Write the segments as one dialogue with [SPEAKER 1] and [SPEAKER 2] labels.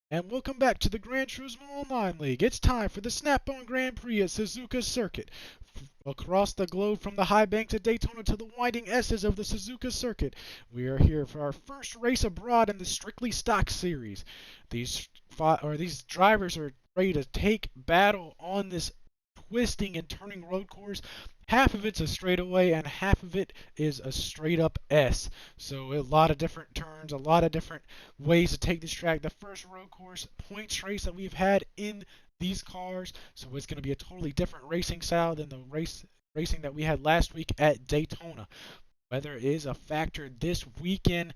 [SPEAKER 1] And welcome back to the Gran Turismo Online League. It's time for the Snap-On Gran Prix at Suzuka Circuit. Across the globe from the high banks of Daytona to the winding S's of the Suzuka Circuit, we are here for our first race abroad in the Strictly Stock Series. These drivers are ready to take battle on this twisting and turning road course. Half of it's a straightaway and half of it is a straight up S. So a lot of different turns, a lot of different ways to take this track. The first road course points race that we've had in these cars, so it's going to be a totally different racing style than the racing that we had last week at Daytona. Weather is a factor this weekend.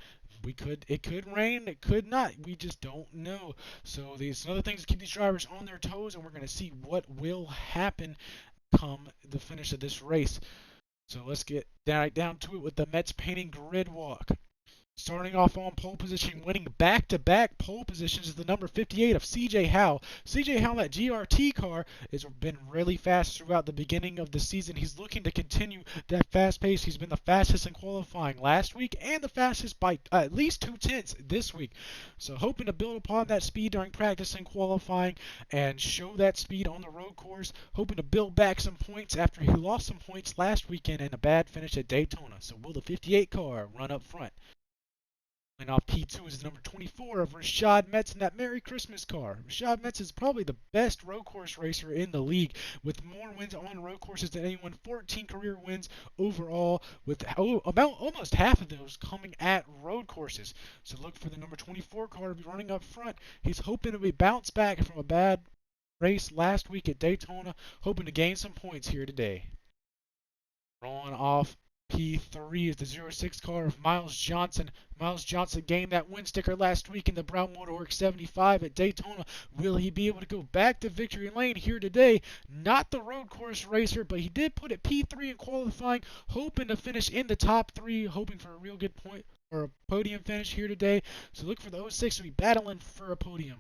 [SPEAKER 1] It could rain, it could not. We just don't know. So these other things to keep these drivers on their toes, and we're going to see what will happen come the finish of this race. So let's get down to it with the Mets painting grid walk. Starting off on pole position, winning back-to-back pole positions is the number 58 of C.J. Howell. C.J. Howell, that GRT car, has been really fast throughout the beginning of the season. He's looking to continue that fast pace. He's been the fastest in qualifying last week and the fastest by at least 2/10 this week. So hoping to build upon that speed during practice and qualifying and show that speed on the road course. Hoping to build back some points after he lost some points last weekend in a bad finish at Daytona. So will the 58 car run up front? And off P2 is the number 24 of Rashad Metz in that Merry Christmas car. Rashad Metz is probably the best road course racer in the league, with more wins on road courses than anyone. 14 career wins overall, with about almost half of those coming at road courses. So look for the number 24 car to be running up front. He's hoping to bounce back from a bad race last week at Daytona, hoping to gain some points here today. Rolling off P3 is the 06 car of Miles Johnson. Miles Johnson gained that win sticker last week in the Brown Motorworks 75 at Daytona. Will he be able to go back to victory lane here today? Not the road course racer, but he did put at P3 in qualifying, hoping to finish in the top 3, hoping for a real good point or a podium finish here today. So look for the 06 to be battling for a podium.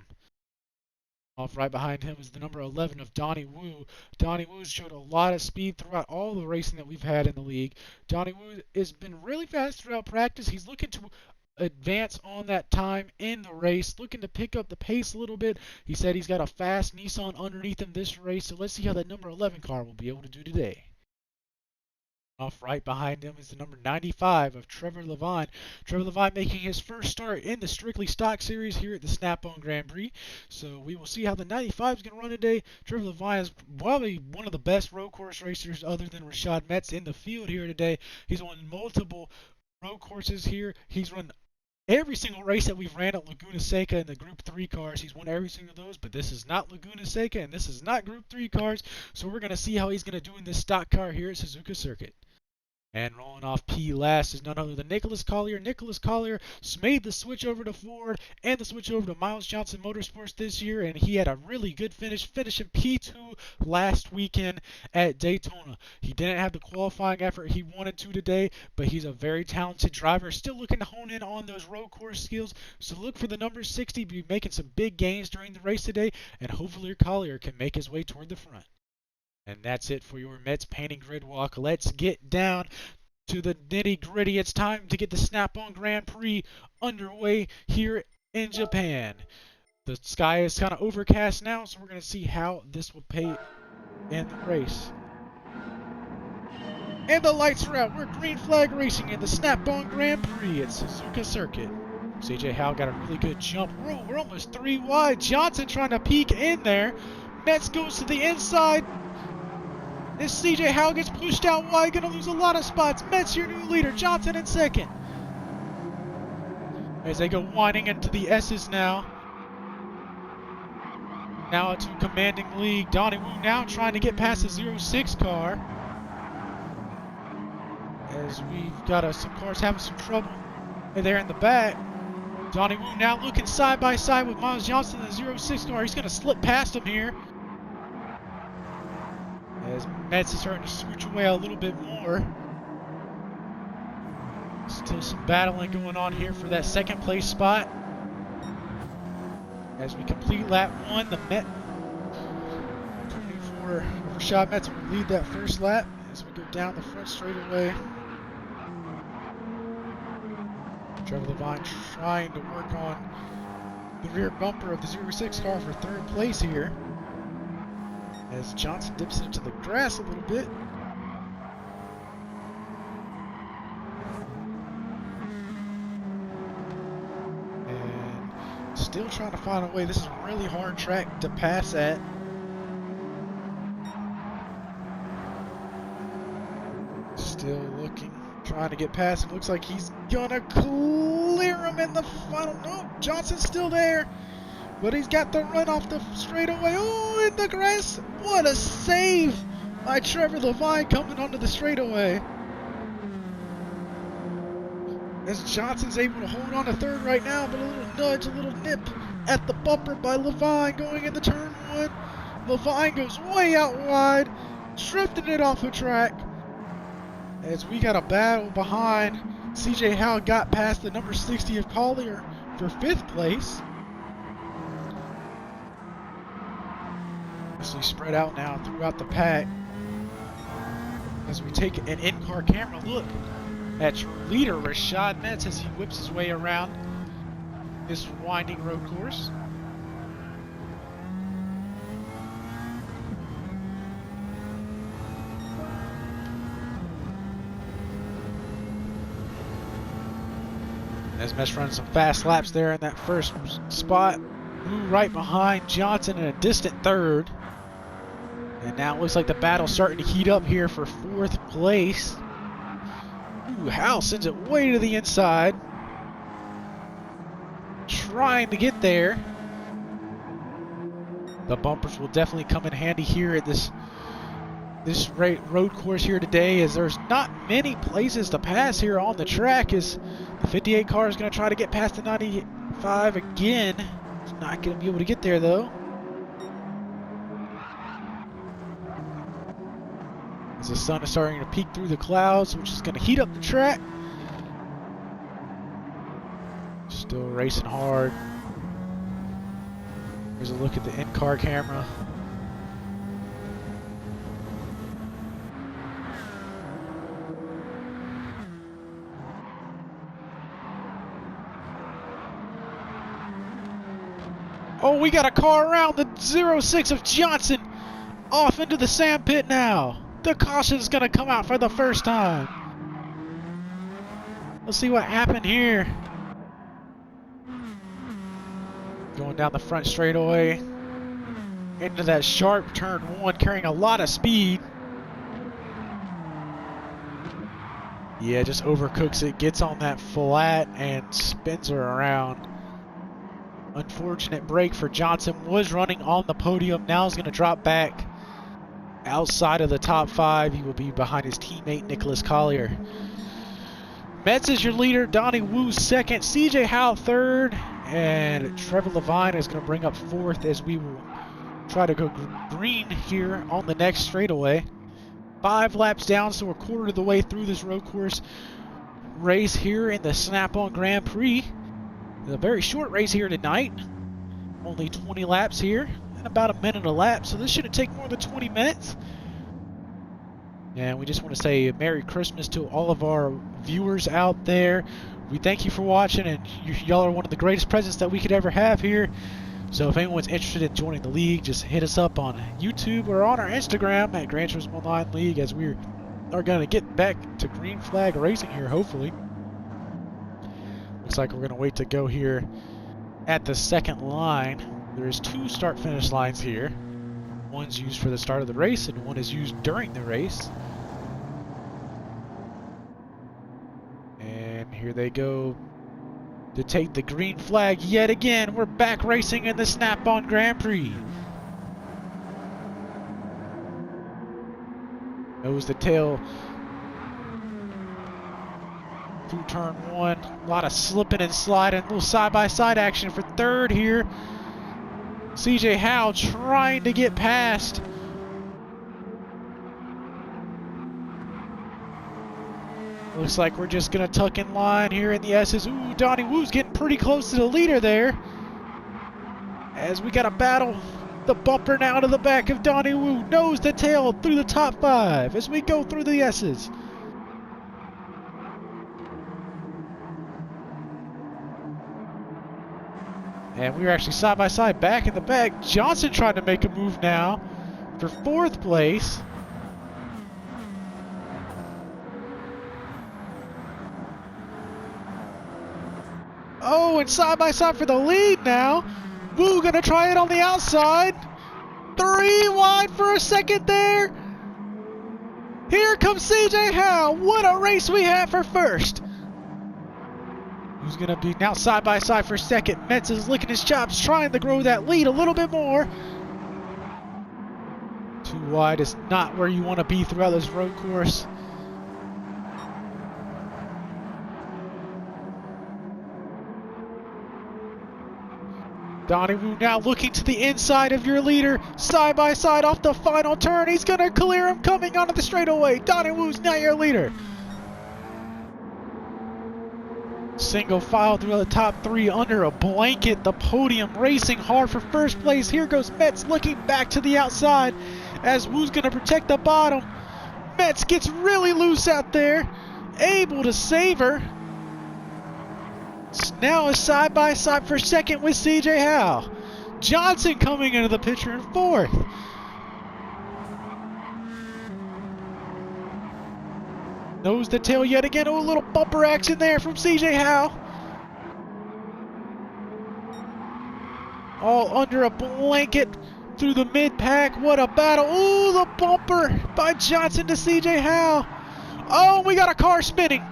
[SPEAKER 1] Off right behind him is the number 11 of Donnie Wu. Donnie Wu showed a lot of speed throughout all the racing that we've had in the league. Donnie Wu has been really fast throughout practice. He's looking to advance on that time in the race, looking to pick up the pace a little bit. He said he's got a fast Nissan underneath him this race, so let's see how that number 11 car will be able to do today. Off right behind him is the number 95 of Trevor Levine. Trevor Levine making his first start in the Strictly Stock Series here at the Snap-On Gran Prix. So we will see how the 95 is going to run today. Trevor Levine is probably one of the best road course racers other than Rashad Metz in the field here today. He's won multiple road courses here. He's run every single race that we've ran at Laguna Seca in the Group 3 cars. He's won every single of those, but this is not Laguna Seca and this is not Group 3 cars. So we're going to see how he's going to do in this stock car here at Suzuka Circuit. And rolling off P last is none other than Nicholas Collier. Nicholas Collier made the switch over to Ford and the switch over to Miles Johnson Motorsports this year, and he had a really good finish, finishing P2 last weekend at Daytona. He didn't have the qualifying effort he wanted to today, but he's a very talented driver, still looking to hone in on those road course skills. So look for the number 60 to be making some big gains during the race today, and hopefully Collier can make his way toward the front. And that's it for your Mets painting grid walk. Let's get down to the nitty-gritty. It's time to get the Snap-On Gran Prix underway here in Japan. The sky is kind of overcast now, so we're going to see how this will pay in the race. And the lights are out. We're green flag racing in the Snap-On Gran Prix at Suzuka Circuit. C.J. Howell got a really good jump. We're almost 3 wide. Johnson trying to peek in there. Metz goes to the inside. As C.J. Howell gets pushed out wide, going to lose a lot of spots. Metz, your new leader. Johnson in second. As they go winding into the S's now. Now to commanding lead. Donnie Wu now trying to get past the 06 car. As we've got some cars having some trouble there in the back. Donnie Wu now looking side by side with Miles Johnson in the 06 car. He's going to slip past him here. As Metz is starting to switch away a little bit more. Still some battling going on here for that second place spot. As we complete lap 1, the Met 24 Rashad Metz will lead that first lap as we go down the front straightaway. Trevor Levine trying to work on the rear bumper of the 06 car for third place here. As Johnson dips into the grass a little bit. And still trying to find a way. This is a really hard track to pass at. Still looking, trying to get past him. Looks like he's gonna clear him in the final. No, Johnson's still there, but he's got the run off the straightaway. Oh, in the grass! What a save by Trevor Levine coming onto the straightaway. As Johnson's able to hold on to third right now, but a little nudge, a little nip at the bumper by Levine going into turn one. Levine goes way out wide, drifting it off the track. As we got a battle behind, CJ Howe got past the number 60 of Collier for 5th place. As we spread out now throughout the pack. As we take an in-car camera look at your leader, Rashad Metz, as he whips his way around this winding road course. As Metz runs some fast laps there in that first spot. Ooh, right behind Johnson in a distant third. And now it looks like the battle's starting to heat up here for 4th place. Ooh, Howe sends it way to the inside. Trying to get there. The bumpers will definitely come in handy here at this road course here today, as there's not many places to pass here on the track, as the 58 car is going to try to get past the 95 again. It's not going to be able to get there though. As the sun is starting to peek through the clouds, which is going to heat up the track. Still racing hard. Here's a look at the in-car camera. Oh, we got a car around the 06 of Johnson. Off into the sand pit now. The caution is going to come out for the first time. Let's see what happened here. Going down the front straightaway. Into that sharp turn one, carrying a lot of speed. Yeah, just overcooks it. Gets on that flat and spins her around. Unfortunate break for Johnson. Was running on the podium. Now is going to drop back outside of the top 5. He will be behind his teammate Nicholas Collier. Metz is your leader. Donnie Wu second. CJ Howe third. And Trevor Levine is going to bring up 4th, as we will try to go green here on the next straightaway. 5 laps down, so we're quarter of the way through this road course race here in the Snap-On Gran Prix. A very short race here tonight. Only 20 laps here and about a minute a lap, so this shouldn't take more than 20 minutes. And we just want to say Merry Christmas to all of our viewers out there. We thank you for watching, and y'all are one of the greatest presents that we could ever have here. So if anyone's interested in joining the league, just hit us up on YouTube or on our Instagram at Gran Turismo Online League, as we are going to get back to green flag racing here, hopefully. Looks like we're going to wait to go here at the second line. There's 2 start-finish lines here. One's used for the start of the race, and one is used during the race. And here they go to take the green flag yet again. We're back racing in the Snap-On Gran Prix. Nose to tail through turn one. A lot of slipping and sliding. A little side-by-side action for third here. CJ Howe trying to get past. Looks like we're just going to tuck in line here in the S's. Ooh, Donnie Wu's getting pretty close to the leader there. As we got to battle the bumper now to the back of Donnie Wu. Nose to tail through the top 5 as we go through the S's. And we are actually side by side back in the back. Johnson trying to make a move now for 4th place. Oh, and side by side for the lead now. Wu gonna try it on the outside. 3 wide for a second there. Here comes CJ Howe. What a race we have for first. Who's gonna be now side by side for second? Metz is licking his chops, trying to grow that lead a little bit more. Too wide is not where you want to be throughout this road course. Donnie Wu now looking to the inside of your leader, side by side off the final turn. He's going to clear him coming onto the straightaway. Donnie Wu's now your leader. Single file through the top 3 under a blanket. The podium racing hard for first place. Here goes Metz looking back to the outside as Wu's going to protect the bottom. Metz gets really loose out there, able to save her. Now is side by side for second with CJ Howe. Johnson coming into the picture in 4th. Nose to tail yet again. Oh, a little bumper action there from CJ Howe. All under a blanket through the mid-pack. What a battle. Oh, the bumper by Johnson to CJ Howe. Oh, we got a car spinning.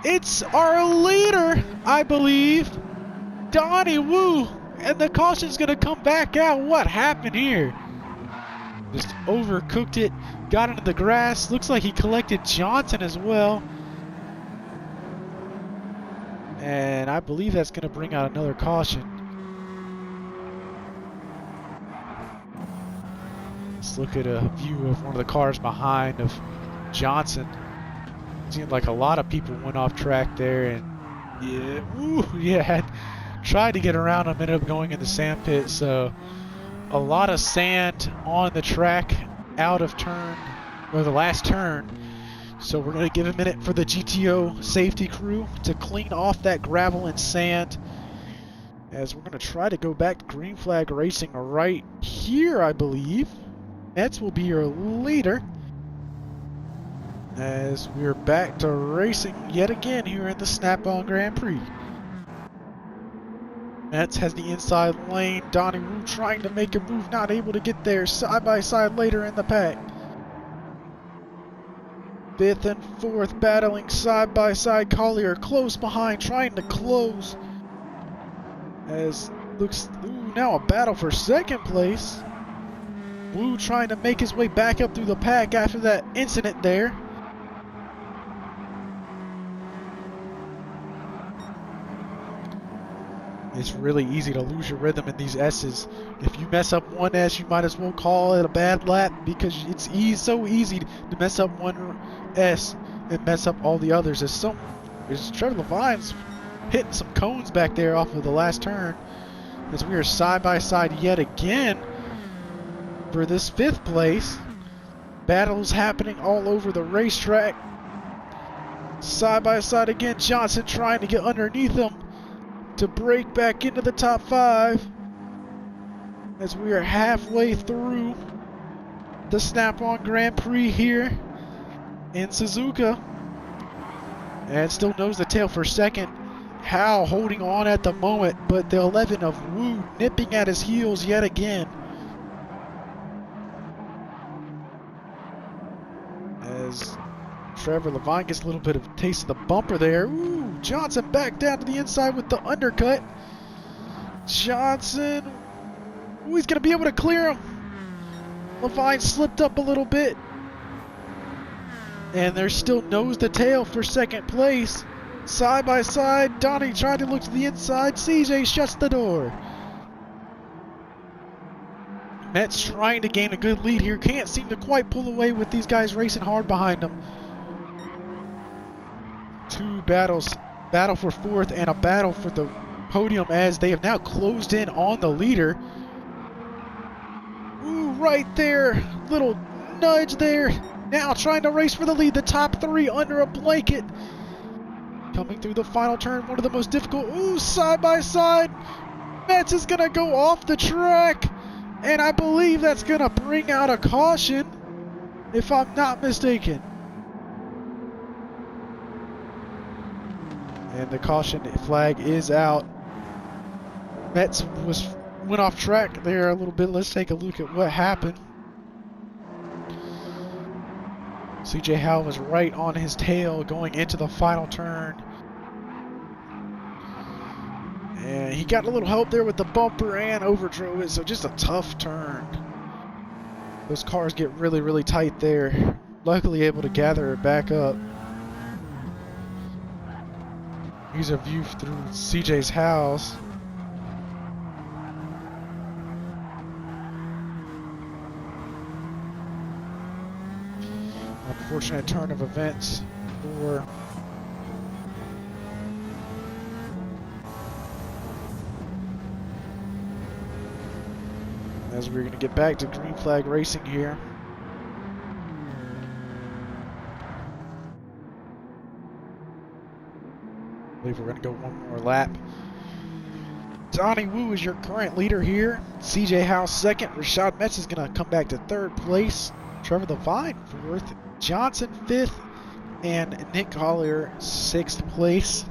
[SPEAKER 1] It's our leader, I believe, Donnie Wu, and the caution's going to come back out. What happened here? Just overcooked it, got into the grass. Looks like he collected Johnson as well. And I believe that's going to bring out another caution. Let's look at a view of one of the cars behind of Johnson. Seemed like a lot of people went off track there, and had tried to get around him, ended up going in the sand pit. So a lot of sand on the track out of turn, or the last turn. So we're going to give a minute for the GTO safety crew to clean off that gravel and sand, as we're going to try to go back to green flag racing right here, I believe. Metz will be your leader, as we're back to racing yet again here in the Snap-On Gran Prix. Metz has the inside lane. Donnie Wu trying to make a move, not able to get there. Side by side later in the pack. 5th and 4th battling side by side. Collier close behind, trying to close. As looks, now a battle for 2nd place. Wu trying to make his way back up through the pack after that incident there. It's really easy to lose your rhythm in these S's. If you mess up one S, you might as well call it a bad lap, because it's so easy to mess up one S and mess up all the others. As Trevor Levine's hitting some cones back there off of the last turn, as we are side by side yet again for this 5th place. Battles happening all over the racetrack. Side by side again. Johnson trying to get underneath him to break back into the top 5, as we are halfway through the Snap-On Gran Prix here in Suzuka, and still nose to tail for 2nd. Howe holding on at the moment, but the 11 of Wu nipping at his heels yet again, as Trevor Levine gets a little bit of a taste of the bumper there. Ooh, Johnson back down to the inside with the undercut. Johnson, ooh, he's going to be able to clear him. Levine slipped up a little bit. And there's still nose to tail for 2nd place. Side by side, Donnie trying to look to the inside. CJ shuts the door. Metz trying to gain a good lead here. Can't seem to quite pull away with these guys racing hard behind him. 2 battles, battle for 4th and a battle for the podium, as they have now closed in on the leader. Ooh, right there, little nudge there. Now trying to race for the lead, the top 3 under a blanket. Coming through the final turn, one of the most difficult. Ooh, side by side. Metz is going to go off the track, and I believe that's going to bring out a caution, if I'm not mistaken. And the caution flag is out. Metz went off track there a little bit. Let's take a look at what happened. CJ Howe was right on his tail going into the final turn. And he got a little help there with the bumper and overdrove it, so just a tough turn. Those cars get really, really tight there. Luckily able to gather it back up. Here's a view through CJ's house. Unfortunate turn of events for as we're going to get back to green flag racing here. I believe we're going to go one more lap. Donnie Wu is your current leader here. CJ Howe second. Rashad Metz is going to come back to third place. Trevor Levine fourth. Johnson fifth. And Nick Collier sixth place.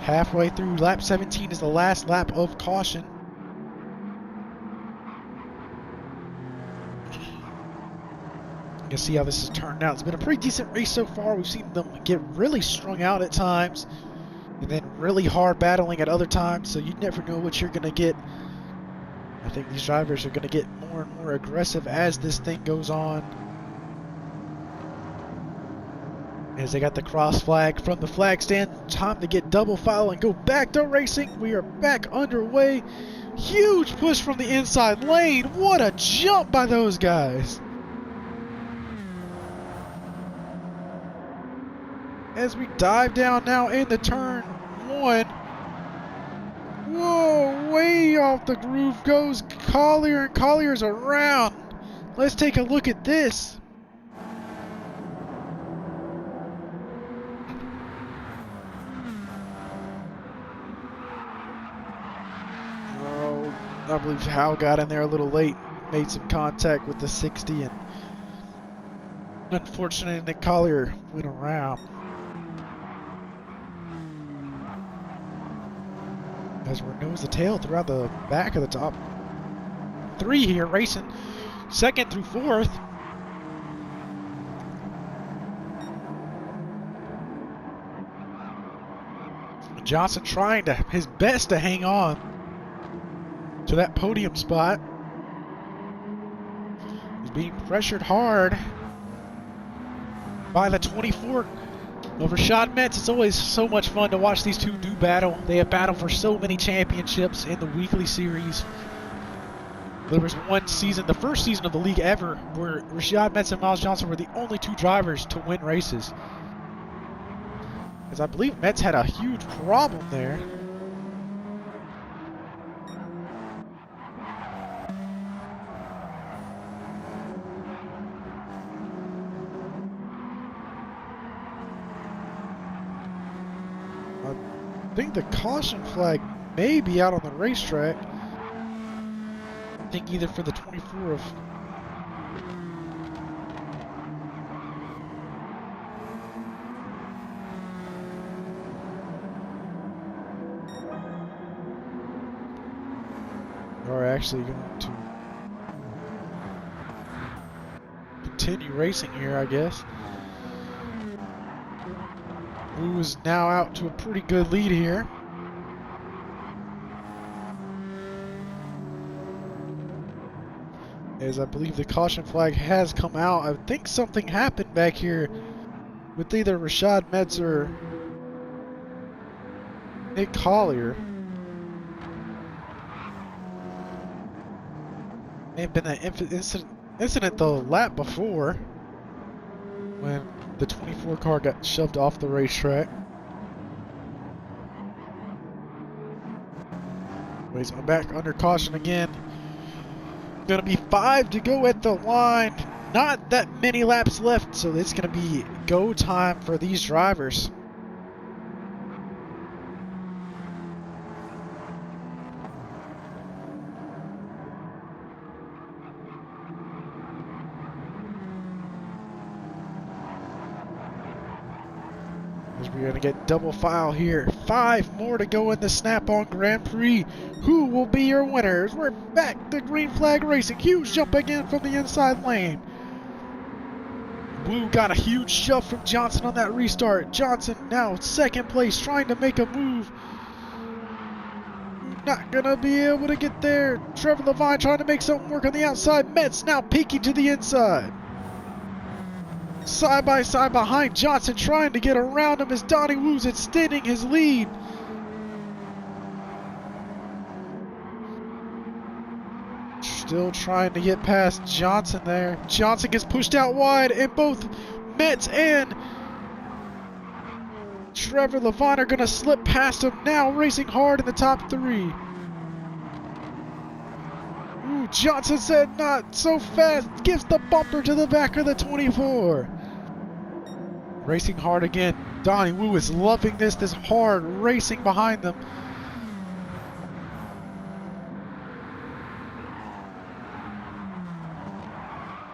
[SPEAKER 1] Halfway through, lap 17 is the last lap of caution. You can see how this has turned out. It's been a pretty decent race so far. We've seen them get really strung out at times and then really hard battling at other times, so you never know what you're going to get. I think these drivers are going to get more and more aggressive as this thing goes on. As they got the cross flag from the flag stand, time to get double foul and go back to racing. We are back underway. Huge push from the inside lane. What a jump by those guys. As we dive down now into turn one. Whoa, way off the groove goes Collier, and Collier's around. Let's take a look at this. Oh, I believe Howe got in there a little late, made some contact with the 60, and unfortunately Nick Collier went around. As we're nose to tail throughout the back of the top three here, racing second through fourth. Johnson trying his best to hang on to that podium spot. He's being pressured hard by the 24 of Rashad Metz. It's always so much fun to watch these two do battle. They have battled for so many championships in the weekly series. There was one season, the first season of the league ever, where Rashad Metz and Miles Johnson were the only two drivers to win races. As I believe Metz had a huge problem there. I think the caution flag may be out on the racetrack. I think either for the 24 of... are actually going to continue racing here, I guess. Who is now out to a pretty good lead here. As I believe the caution flag has come out. I think something happened back here with either Rashad Metz or Nick Collier. May have been an incident the lap before when the 24 car got shoved off the racetrack. Anyways, I'm back under caution again. Gonna be 5 to go at the line. Not that many laps left, so it's gonna be go time for these drivers. We're going to get double file here. 5 more to go in the Snap-On Gran Prix. Who will be your winners? We're back to green flag racing. Huge jump again from the inside lane. Wu got a huge shove from Johnson on that restart. Johnson now second place, trying to make a move. Not gonna be able to get there. Trevor Levine trying to make something work on the outside. Metz now peeking to the inside. Side by side behind Johnson, trying to get around him as Donnie Wu's extending his lead. Still trying to get past Johnson there. Johnson gets pushed out wide, and both Metz and Trevor Levine are going to slip past him now, racing hard in the top 3. Ooh, Johnson said not so fast, gives the bumper to the back of the 24. Racing hard again. Donnie Wu is loving this hard racing behind them.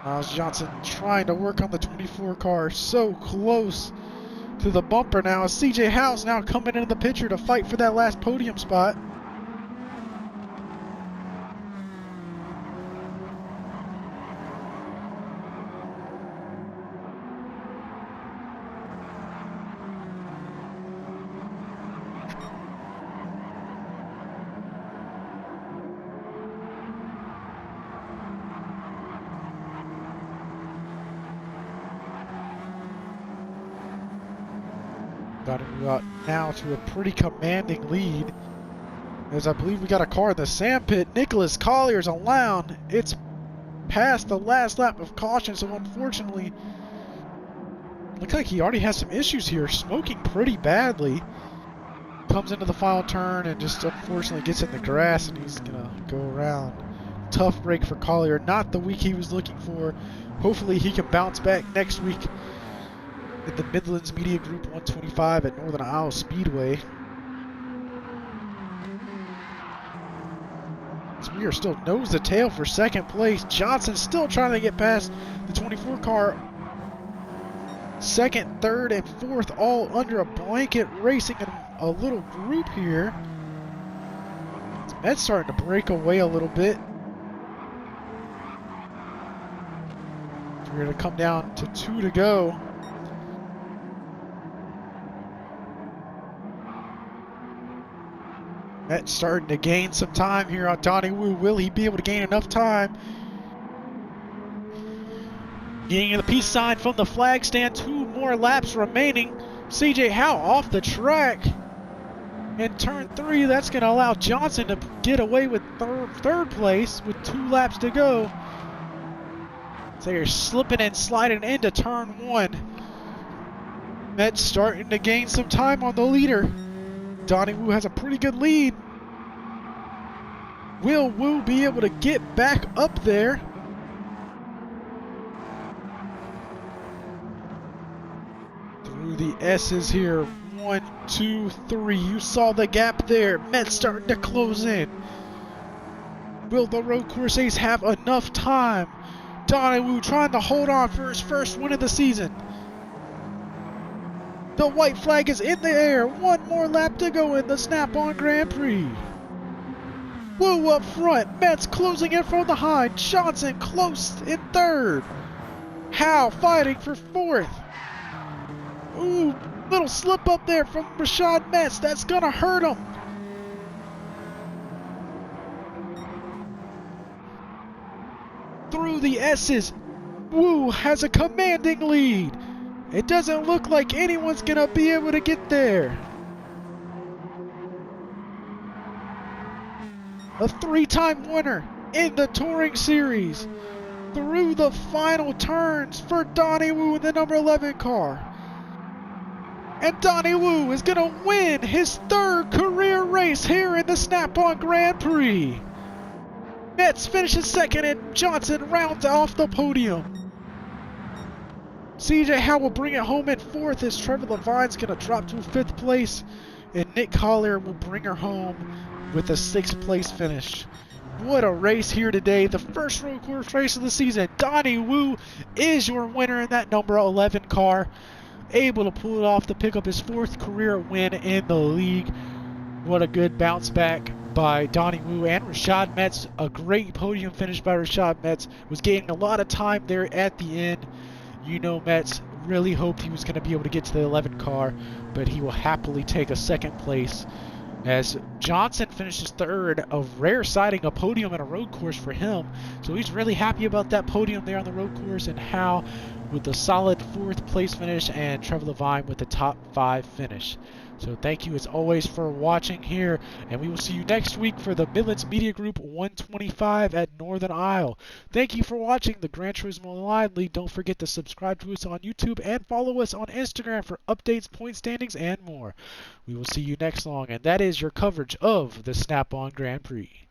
[SPEAKER 1] Miles Johnson trying to work on the 24 car, so close to the bumper now. CJ House now coming into the picture to fight for that last podium spot. Got to move out now to a pretty commanding lead, as I believe we got a car in the sand pit. Nicholas Collier's around. It's past the last lap of caution, so unfortunately, looks like he already has some issues here. Smoking pretty badly. Comes into the final turn and just unfortunately gets in the grass, and he's gonna go around. Tough break for Collier. Not the week he was looking for. Hopefully he can bounce back next week at the Midlands Media Group 125 at Northern Iowa Speedway. So we are still nose to tail for second place. Johnson still trying to get past the 24 car. Second, third, and fourth all under a blanket, racing in a little group here. That's starting to break away a little bit. We're going to come down to 2 to go. That's starting to gain some time here on Donnie Wu. Will he be able to gain enough time? Getting the peace sign from the flag stand. 2 more laps remaining. CJ Howe off the track. In turn 3, that's going to allow Johnson to get away with third place with 2 laps to go. So you're slipping and sliding into turn 1. That's starting to gain some time on the leader. Donnie Wu has a pretty good lead. Will Wu be able to get back up there? Through the S's here. 1, 2, 3. You saw the gap there. Metz starting to close in. Will the road course ace have enough time? Donnie Wu trying to hold on for his first win of the season. The white flag is in the air. 1 more lap to go in the Snap-On Gran Prix. Wu up front. Metz closing in from behind. Johnson close in third. Howe fighting for fourth. Ooh, little slip up there from Rashad Metz. That's gonna hurt him. Through the S's, Wu has a commanding lead. It doesn't look like anyone's gonna be able to get there. A 3-time winner in the Touring Series. Through the final turns for Donnie Wu in the number 11 car. And Donnie Wu is gonna win his 3rd career race here in the Snap-On Gran Prix. Metz finishes 2nd and Johnson rounds off the podium. CJ Howe will bring it home in 4th as Trevor Levine's going to drop to 5th place. And Nick Collier will bring her home with a 6th place finish. What a race here today. The first road course race of the season. Donnie Wu is your winner in that number 11 car. able to pull it off to pick up his 4th career win in the league. What a good bounce back by Donnie Wu and Rashad Metz. A great podium finish by Rashad Metz. Was gaining a lot of time there at the end. You know, Metz really hoped he was going to be able to get to the 11 car, but he will happily take a 2nd place. As Johnson finishes 3rd, a rare sighting, a podium in a road course for him. So he's really happy about that podium there on the road course, and Hal with a solid 4th place finish, and Trevor Levine with the top 5 finish. So thank you as always for watching here, and we will see you next week for the Midlands Media Group 125 at Northern Isle. Thank you for watching the Gran Turismo Online League. Don't forget to subscribe to us on YouTube and follow us on Instagram for updates, point standings, and more. We will see you next long, and that is your coverage of the Snap-On Gran Prix.